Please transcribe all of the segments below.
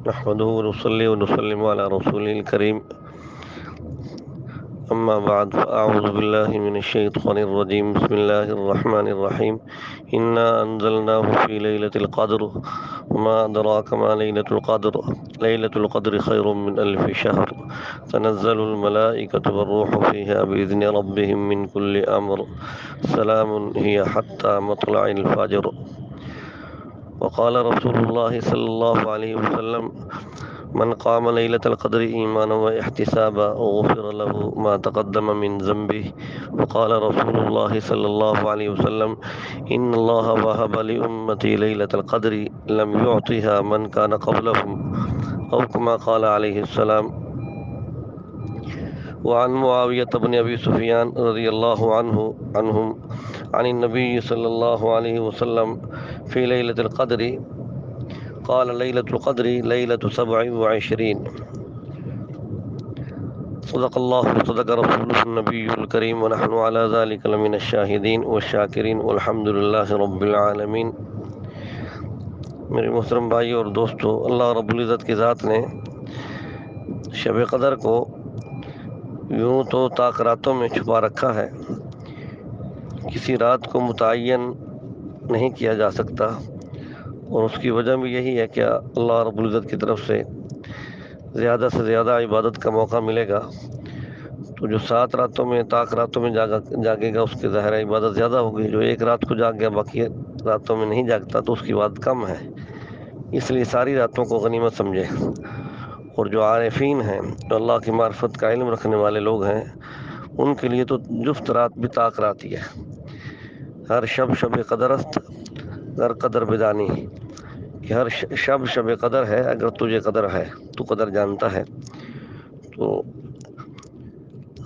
نحمده ونصلي ونسلم على رسوله الكريم أما بعد فأعوذ بالله من الشيطان الرجيم بسم الله الرحمن الرحيم إنا أنزلناه في ليلة القدر وما أدراك ما ليلة القدر ليلة القدر خير من ألف شهر تنزل الملائكة والروح فيها بإذن ربهم من كل أمر سلام هي حتى مطلع الفجر. وقال رسول الله صلى الله عليه وسلم من قام ليلة القدر إيمانا واحتسابا غفر له ما تقدم من ذنبه. وقال رسول الله صلى الله عليه وسلم إن الله وهب لأمتي ليلة القدر لم يعطها من كان قبلهم أو كما قال عليه السلام. وعن معاوية بن أبي سفيان رضي الله عنهم عن النبي صلى الله عليه وسلم في ليلة القدر قال ليلة القدر ليلة 27. صدق الله وصدق رسوله النبي الكريم ونحن على ذلك لمن الشاهدين والشاکرین والحمد للہ رب العالمین. میرے محترم بھائی اور دوستو، اللہ رب العزت کی ذات نے شب قدر کو یوں تو طاق راتوں میں چھپا رکھا ہے، کسی رات کو متعین نہیں کیا جا سکتا، اور اس کی وجہ بھی یہی ہے کہ اللہ رب العزت کی طرف سے زیادہ سے زیادہ عبادت کا موقع ملے گا، تو جو 7 راتوں میں طاق راتوں میں جاگے گا اس کی ظاہر عبادت زیادہ ہوگی. جو ایک رات کو جاگ گیا باقی راتوں میں نہیں جاگتا تو اس کی عبادت کم ہے. اس لیے ساری راتوں کو غنیمت سمجھے، اور جو عارفین ہیں، جو اللہ کی معرفت کا علم رکھنے والے لوگ ہیں، ان کے لیے تو جفت رات بھی طاق رات ہی ہے. ہر شب قدر است گر قدر بدانی، کہ ہر شب قدر ہے اگر تجھے قدر ہے، تو قدر جانتا ہے. تو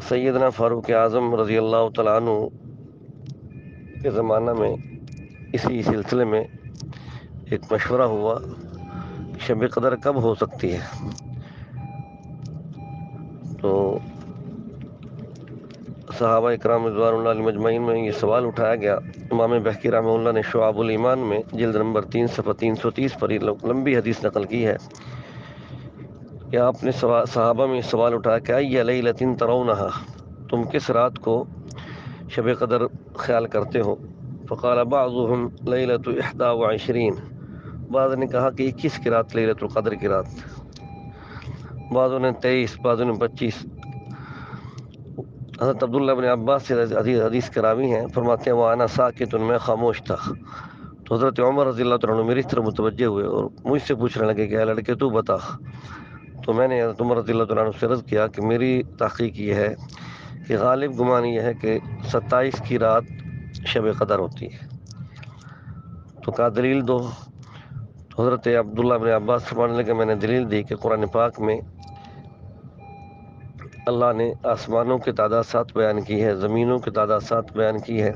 سیدنا فاروق اعظم رضی اللہ تعالیٰ عنہ کے زمانہ میں اسی سلسلے میں ایک مشورہ ہوا کہ شب قدر کب ہو سکتی ہے. تو صحابہ اکرام رضوان اللہ علیہم اجمعین میں یہ سوال اٹھایا گیا. امام بہقی رحمہ اللہ نے شعب الایمان میں جلد نمبر 3 صفحہ 330 پر یہ لمبی حدیث نقل کی ہے کہ آپ نے صحابہ میں سوال اٹھایا کہ ای لیلۃ ترونھا، تم کس رات کو شب قدر خیال کرتے ہو؟ فقال بعضهم لیلۃ 21، بعض نے کہا کہ 21 کی رات لیلۃ القدر کی رات، بعضوں نے 23، بعضوں نے 25. حضرت عبداللہ بن عباس سے حدیث کے راوی ہیں، فرماتے ہیں وانا ساکت، میں خاموش تھا. تو حضرت عمر رضی اللہ عنہ میری طرف متوجہ ہوئے اور مجھ سے پوچھنے لگے کہ اے لڑکے تو بتا. تو میں نے حضرت عمر رضی اللہ عنہ سے عرض کیا کہ میری تحقیق یہ ہے کہ غالب گمان یہ ہے کہ 27 کی رات شب قدر ہوتی ہے. تو کہا دلیل دو. تو حضرت عبداللہ بن عباس فرمانے لگے میں نے دلیل دی کہ قرآن پاک میں اللہ نے آسمانوں کی تعداد 7 بیان کی ہے، زمینوں کی تعداد 7 بیان کی ہے،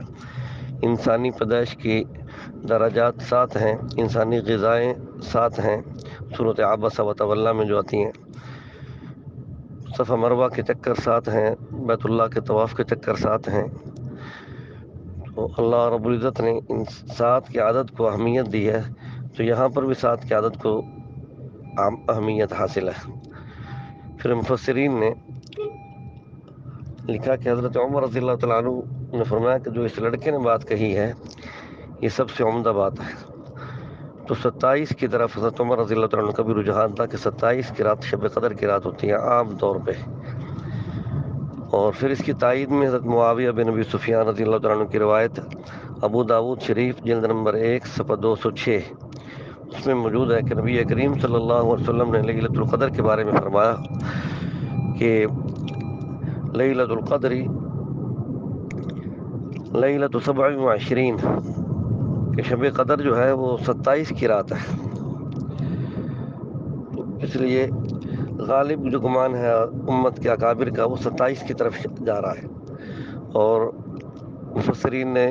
انسانی پیدائش کی درجات 7 ہیں، انسانی غذائیں 7 ہیں، سورۃ عبس و تولی میں جو آتی ہیں، صفا مروہ کے چکر 7 ہیں، بیت اللہ کے طواف کے چکر 7 ہیں. تو اللہ رب العزت نے ان 7 کی عدد کو اہمیت دی ہے، تو یہاں پر بھی 7 کی عدد کو اہمیت حاصل ہے. پھر مفسرین نے لکھا کہ حضرت عمر رضی اللہ تعالیٰ عنہ نے فرمایا کہ جو اس لڑکے نے بات کہی ہے یہ سب سے عمدہ بات ہے. تو 27 کی طرف حضرت عمر رضی اللہ تعالیٰ عنہ کا بھی رجحان تھا کہ 27 کی رات شب قدر کی رات ہوتی ہے عام طور پہ. اور پھر اس کی تائید میں حضرت معاویہ بن ابی سفیان رضی اللہ تعالیٰ عنہ کی روایت ابو داود شریف جلد نمبر 1 صفحہ 206، اس میں موجود ہے کہ نبی کریم صلی اللہ علیہ وسلم نے لیلۃ القدر کے بارے میں فرمایا کہ لیلۃ القدر لیلۃ 27، کہ شب قدر جو ہے وہ 27 کی رات ہے. تو اس لیے غالب جو گمان ہے امت کے اکابر کا وہ 27 کی طرف جا رہا ہے. اور مفسرین نے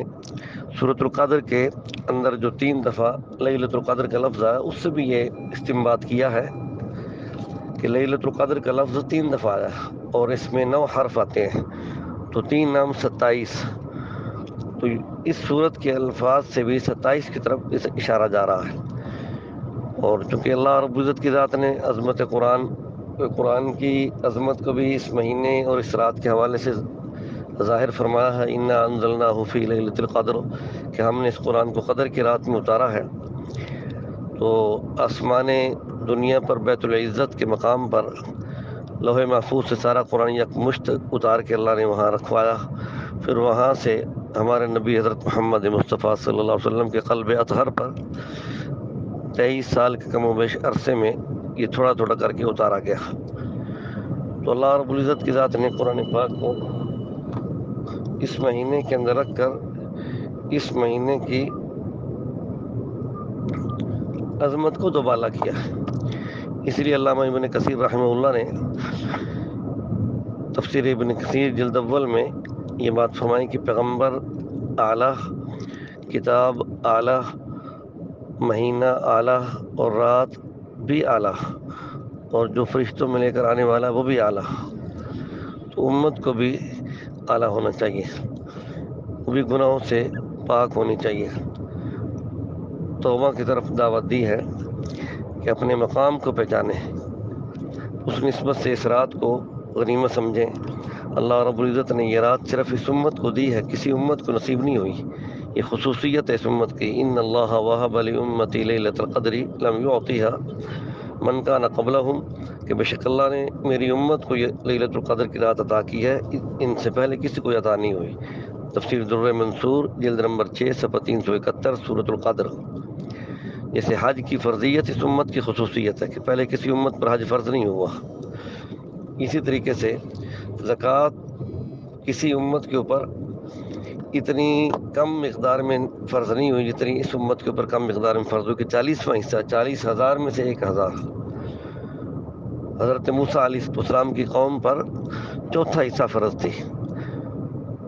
سورۃ القدر کے اندر جو 3 دفعہ لیلۃ القدر کا لفظ آیا اس سے بھی یہ استنباط کیا ہے کہ لیلۃ القدر کا لفظ 3 دفعہ آیا اور اس میں 9 حرف آتے ہیں، تو 3 نام 27. تو اس صورت کے الفاظ سے بھی 27 کی طرف اشارہ جا رہا ہے. اور چونکہ اللہ رب العزت کی ذات نے عظمت قرآن کی عظمت کو بھی اس مہینے اور اس رات کے حوالے سے ظاہر فرمایا ہے، انا انزلناہ فی لیلۃ القدر، کہ ہم نے اس قرآن کو قدر کی رات میں اتارا ہے۔ تو آسمان دنیا پر بیت العزت کے مقام پر لوح محفوظ سے سارا قرآن یک مشت اتار کے اللہ نے وہاں رکھوایا، پھر وہاں سے ہمارے نبی حضرت محمد مصطفیٰ صلی اللہ علیہ وسلم کے قلب اطہر پر 23 سال کے کم و بیش عرصے میں یہ تھوڑا تھوڑا کر کے اتارا گیا۔ تو اللہ رب العزت کی ذات نے قرآن پاک کو اس مہینے کے اندر رکھ کر اس مہینے کی عظمت کو دوبالا کیا ہے۔ اس لیے علامہ ابن کثیر رحمہ اللہ نے تفسیر ابن کثیر جلد اول میں یہ بات فرمائی کہ پیغمبر اعلیٰ، کتاب اعلیٰ، مہینہ اعلیٰ اور رات بھی اعلیٰ، اور جو فرشتوں میں لے کر آنے والا وہ بھی اعلیٰ۔ تو امت کو بھی اعلیٰ ہونا چاہیے، وہ بھی گناہوں سے پاک ہونی چاہیے۔ توبہ کی طرف دعوت دی ہے کہ اپنے مقام کو پہچانیں، اس نسبت سے اس رات کو غنیمت سمجھیں۔ اللہ رب العزت نے یہ رات صرف اس امت کو دی ہے، کسی امت کو نصیب نہیں ہوئی، یہ خصوصیت ہے اس امت کی۔ ان اللہ وہب لامتی لیلۃ القدر لم یعطیها من کان قبلہم، کہ بے شک اللہ نے میری امت کو یہ لیلۃ القدر کی رات عطا کی ہے، ان سے پہلے کسی کو عطا نہیں ہوئی۔ تفسیر در منصور جلد نمبر 6 صفحہ 371 سورۃ القدر۔ جیسے حج کی فرضیت اس امت کی خصوصیت ہے کہ پہلے کسی امت پر حج فرض نہیں ہوا، اسی طریقے سے زکوٰۃ کسی امت کے اوپر اتنی کم مقدار میں فرض نہیں ہوئی جتنی اس امت کے اوپر کم مقدار میں فرض ہوئی کہ 40واں حصہ، 40,000 میں سے 1,000 حضرت موسیٰ علیہ السلام کی قوم پر چوتھا حصہ فرض تھی،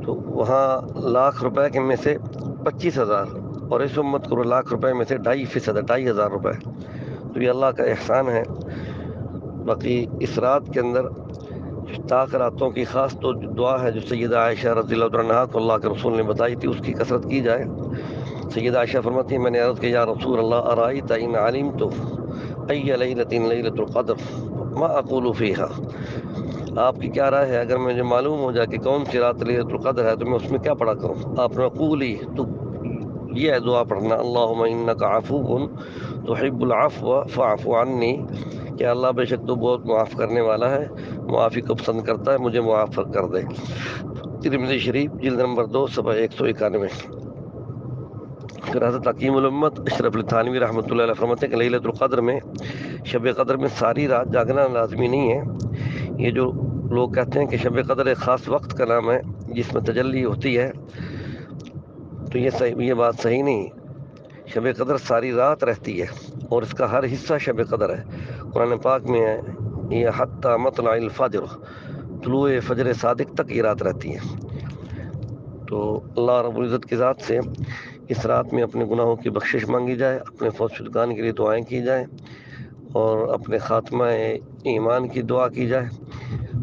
تو وہاں لاکھ روپے کے میں سے 25,000، اور اس امت کو لاکھ روپے میں سے 2.5%، 2,500 روپے۔ تو یہ اللہ کا احسان ہے۔ باقی اس رات کے اندر طاق راتوں کی خاص تو دعا ہے جو سیدہ عائشہ رضی اللہ عنہا کو اللہ کے رسول نے بتائی تھی، اس کی کثرت کی جائے۔ سیدہ عائشہ فرماتی ہیں میں نے عرض کیا یا رسول اللہ ارائیت ان علمت ای لیلۃ لیلۃ القدر ما اقول فیہا، آپ کی کیا رائے ہے اگر مجھے معلوم ہو جائے کہ کون سی رات لیلۃ القدر ہے تو میں اس میں کیا پڑھا کروں؟ آپ نے قولی، تو یہ دعا پڑھنا اللہم انک عفو تحب العفو فاعف عنی، کہ اللہ بے شک تو بہت معاف کرنے والا ہے، معافی کو پسند کرتا ہے، مجھے معاف کر دے۔ ترمذی شریف جلد نمبر 2 صفحہ 191۔ پھر حضرت حکیم الامت اشرف علی تھانوی رحمۃ اللہ علیہ فرماتے ہیں کہ لیلۃ القدر میں، شب قدر میں ساری رات جاگنا لازمی نہیں ہے۔ یہ جو لوگ کہتے ہیں کہ شب قدر ایک خاص وقت کا نام ہے جس میں تجلی ہوتی ہے، تو یہ بات صحیح نہیں۔ شب قدر ساری رات رہتی ہے اور اس کا ہر حصہ شب قدر ہے۔ قرآن پاک میں ہے یہ حتی مطلع الفجر، طلوع فجر صادق تک یہ رات رہتی ہے۔ تو اللہ رب العزت کی ذات سے اس رات میں اپنے گناہوں کی بخشش مانگی جائے، اپنے فوت شدگان کے لیے دعائیں کی جائیں، اور اپنے خاتمہ ایمان کی دعا کی جائے،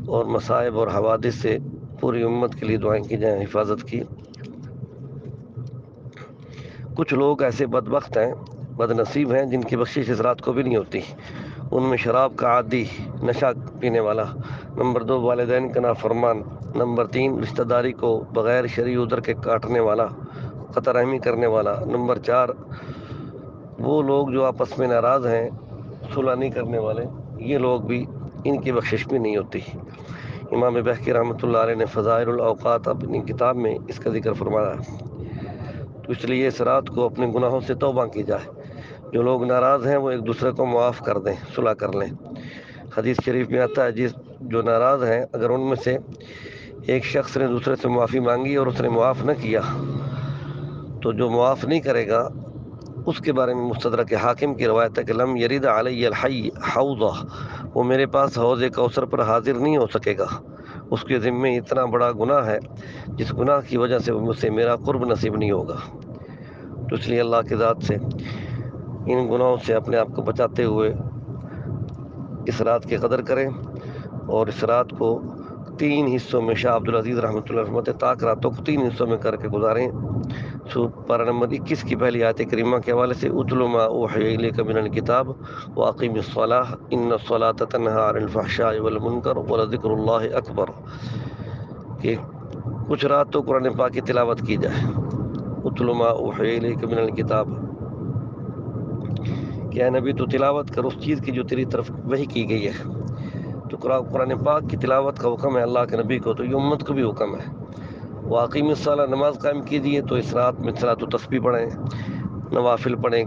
اور مصائب اور حوادث سے پوری امت کے لیے دعائیں کی جائیں حفاظت کی۔ کچھ لوگ ایسے بدبخت ہیں، بد نصیب ہیں، جن کی بخشش اس رات کو بھی نہیں ہوتی۔ ان میں شراب کا عادی، نشہ پینے والا، نمبر 2 والدین کا نافرمان، نمبر 3 رشتہ داری کو بغیر شرعی عذر کے کاٹنے والا، قطع رحمی کرنے والا، نمبر 4 وہ لوگ جو آپس میں ناراض ہیں، صلح نہیں کرنے والے، یہ لوگ بھی، ان کی بخشش بھی نہیں ہوتی۔ امام بہقی رحمۃ اللہ علیہ نے فضائل الاوقات اپنی کتاب میں اس کا ذکر فرمایا۔ تو اس لیے اس رات کو اپنے گناہوں سے توبہ کی جائے۔ جو لوگ ناراض ہیں وہ ایک دوسرے کو معاف کر دیں، صلح کر لیں۔ حدیث شریف میں آتا ہے جو ناراض ہیں اگر ان میں سے ایک شخص نے دوسرے سے معافی مانگی اور اس نے معاف نہ کیا، تو جو معاف نہیں کرے گا اس کے بارے میں مستدرک حاکم کی روایت ہے کہ لم یرد علی الحی حوضہ، وہ میرے پاس حوض کوثر پر حاضر نہیں ہو سکے گا۔ اس کے ذمے اتنا بڑا گناہ ہے جس گناہ کی وجہ سے مجھ سے میرا قرب نصیب نہیں ہوگا۔ تو اس لیے اللہ کی ذات سے ان گناہوں سے اپنے آپ کو بچاتے ہوئے اس رات کی قدر کریں، اور اس رات کو 3 حصوں میں، شاہ عبدالعزیز رحمۃ اللہ رحمۃ طاق راتوں کو 3 حصوں میں کر کے گزاریں۔ پارہ نمبر 21 کی پہلی آیت کریمہ کے حوالے سے اتل ما اوحی الیک من الکتاب واقیم الصلاۃ ان الصلاۃ تنہی عن الفحشاء والمنکر ولذکر اللہ اکبر، کہ کچھ رات تو قرآن پاک کی تلاوت کی جائے۔ اتل ما اوحی الیک من الکتاب، کہ اے نبی تو تلاوت کر اس چیز کی جو تیری طرف وحی کی گئی ہے۔ تو قرآن پاک کی تلاوت کا حکم ہے اللہ کے نبی کو، تو یہ امت کو بھی حکم ہے۔ واقیم الصلاۃ، نماز قائم کیجیے، تو اس رات میں صلاۃ و تسبیح پڑھیں، نوافل پڑھیں،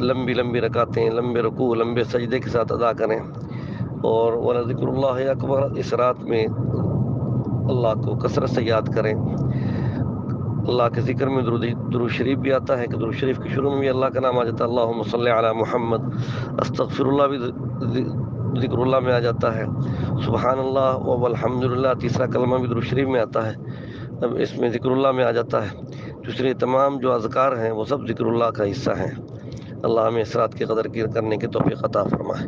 لمبی لمبی رکعتیں، لمبے رکوع، لمبے سجدے کے ساتھ ادا کریں، اور وَلَذِكْرُ اللَّهِ اکبر، اس رات میں اللہ کو کثرت سے یاد کریں۔ اللہ کے ذکر میں درود شریف بھی آتا ہے، کہ درود شریف کے شروع میں بھی اللہ کا نام آ جاتا ہے، اللہم صلی علی محمد۔ استغفر اللہ بھی ذکر اللہ میں آ جاتا ہے، سبحان اللہ والحمد للہ تیسرا کلمہ بھی درود شریف میں آتا ہے، اب اس میں ذکر اللہ میں آ جاتا ہے۔ دوسرے تمام جو اذکار ہیں وہ سب ذکر اللہ کا حصہ ہیں۔ اللہ ہمیں اس رات کی قدر کرنے کی توفیق عطا فرمائے۔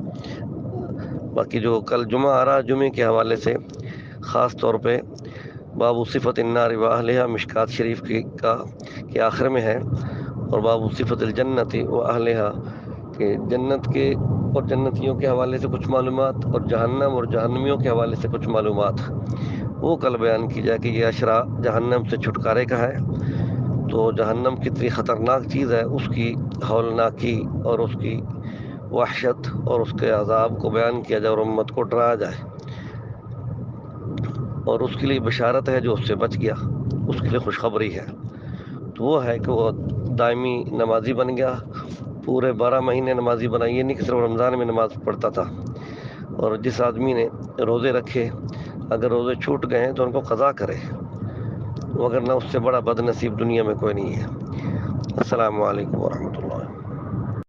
باقی جو کل جمعہ آ رہا، جمعے کے حوالے سے خاص طور پہ باب صفت النار و اہلہا مشکات شریف کے آخر میں ہے، اور باب صفت الجنت و اہلہا، کہ جنت کے اور جنتیوں کے حوالے سے کچھ معلومات، اور جہنم اور جہنمیوں کے حوالے سے کچھ معلومات، وہ کل بیان کی جائے، کہ یہ اشرا جہنم سے چھٹکارے کا ہے۔ تو جہنم کتنی خطرناک چیز ہے، اس کی ہولناکی اور اس کی وحشت اور اس کے عذاب کو بیان کیا جائے، اور امت کو ڈرایا جائے، اور اس کے لیے بشارت ہے جو اس سے بچ گیا، اس کے لیے خوشخبری ہے۔ تو وہ ہے کہ وہ دائمی نمازی بن گیا، پورے 12 مہینے نمازی بنا، یہ نہیں کہ صرف رمضان میں نماز پڑھتا تھا۔ اور جس آدمی نے روزے رکھے، اگر روزے چھوٹ گئے ہیں تو ان کو قضا کرے، وگرنہ اس سے بڑا بد نصیب دنیا میں کوئی نہیں ہے۔ السلام علیکم ورحمۃ اللہ۔